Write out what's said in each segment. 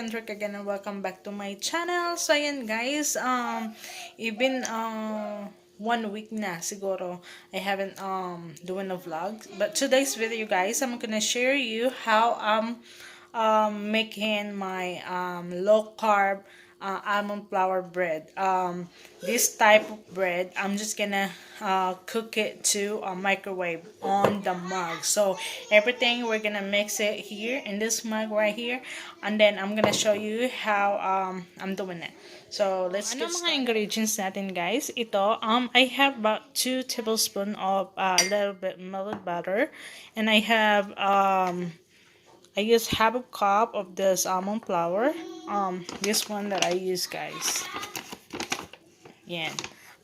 Kendrick again and welcome back to my channel. So ayan guys, even 1 week na siguro I haven't doing a vlog. But today's video guys, I'm gonna share you how I'm making my low carb almond flour bread. This type of bread, I'm just gonna cook it to a microwave on the mug. So everything we're gonna mix it here in this mug right here, and then I'm gonna show you how I'm doing it. So let's get started. Mga ingredients natin guys? Ito, I have about 2 tablespoons of a little bit melted butter, and I have I use half a cup of this almond flour. This one that I use, guys. Yeah.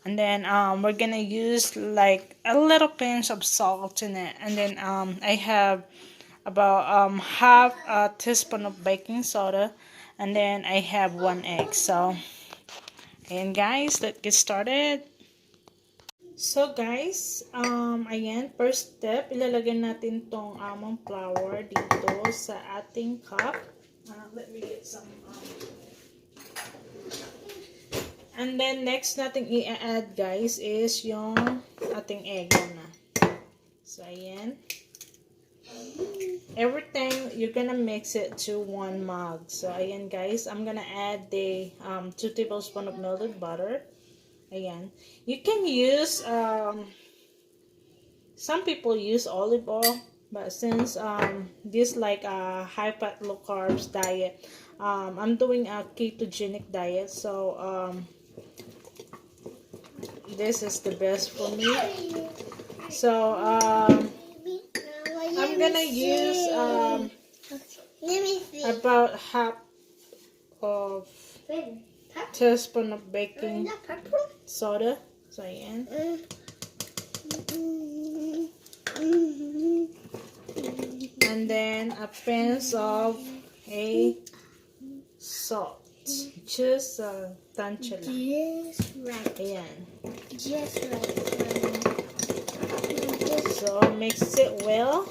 And then we're gonna use like a little pinch of salt in it. And then I have about half a teaspoon of baking soda. And then I have 1 egg. So, and guys, let's get started. So guys, ayan, first step, ilalagay natin tong almond flour dito sa ating cup. Let me get some. And then next natin i-add guys is yung ating egg na. So ayan. Everything, you're gonna mix it to 1 mug. So ayan guys, I'm gonna add the 2 tablespoons of melted butter. Ayan. You can use, some people use olive oil, but since this like a high fat low carbs diet, I'm doing a ketogenic diet, so this is the best for me. So I'm gonna use about half of teaspoon of baking soda. So ayan. And then a pinch of a salt. Just tansya lang. Just right. Ayan. Just right. So mix it well.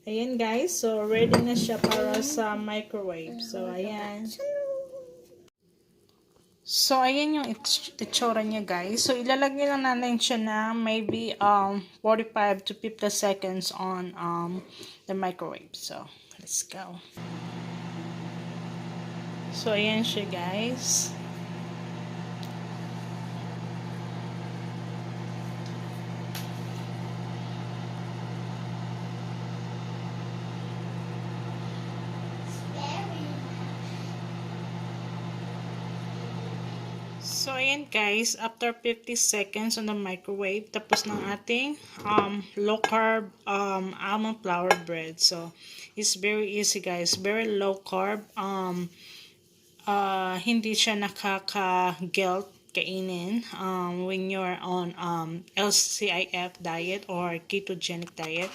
Ayan guys, so ready na siya para sa microwave. So ayan. So ayan yung itsura niya guys. So ilalagay lang natin siya na maybe 45 to 50 seconds on the microwave. So let's go. So ayan siya guys. So, ayan guys, after 50 seconds on the microwave, tapos ng ating low carb almond flour bread. So, it's very easy guys, very low carb. Hindi siya nakaka-guilt kainin when you're on LCIF diet or ketogenic diet.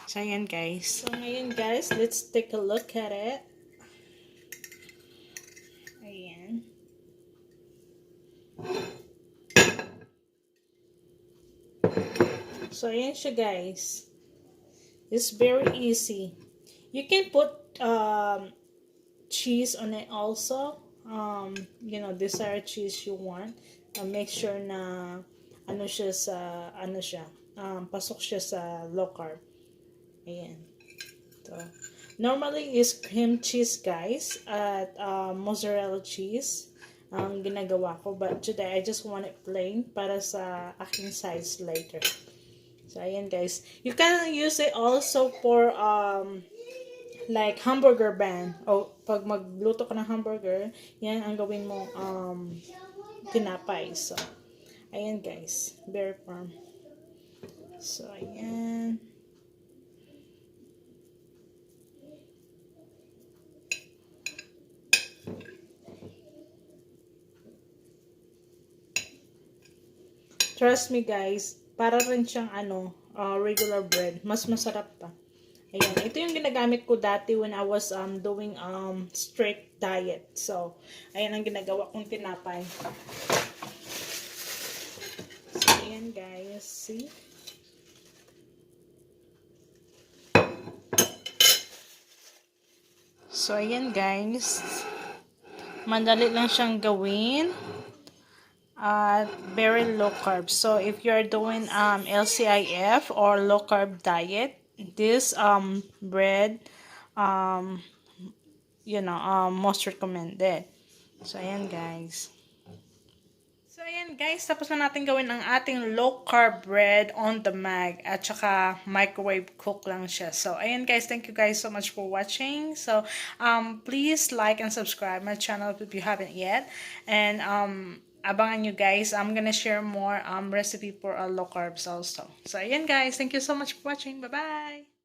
So, ayan guys. So, ngayon guys, let's take a look at it. Ayan. So, ayan siya guys. It's very easy. You can put cheese on it also. You know, desired cheese you want. Make sure na ano siya sa, pasok siya sa low carb. Ayan. So, normally is cream cheese guys at mozzarella cheese ang ginagawa ko, but today I just want it plain para sa aking size later. So ayan guys, you can use it also for like hamburger bun. O pag magluto ka ng hamburger, yan ang gawin mo tinapay. So ayan guys, very firm. So ayan. Trust me guys, para rin siyang regular bread. Mas masarap pa. Ayan, ito yung ginagamit ko dati when I was doing strict diet. So, ayan ang ginagawa kong tinapay. So, ayan guys, see? So, ayan guys. Madali lang siyang gawin. At very low carb. So, if you're doing LCIF or low carb diet, this bread um most recommended. So, ayan guys. So, ayan guys, tapos na natin gawin ang ating low carb bread on the mag at saka microwave cook lang siya. So, ayan guys, thank you guys so much for watching. So, please like and subscribe my channel if you haven't yet. And, abangan nyo guys, I'm gonna share more recipe for low carbs also. So, ayan guys, thank you so much for watching. Bye-bye!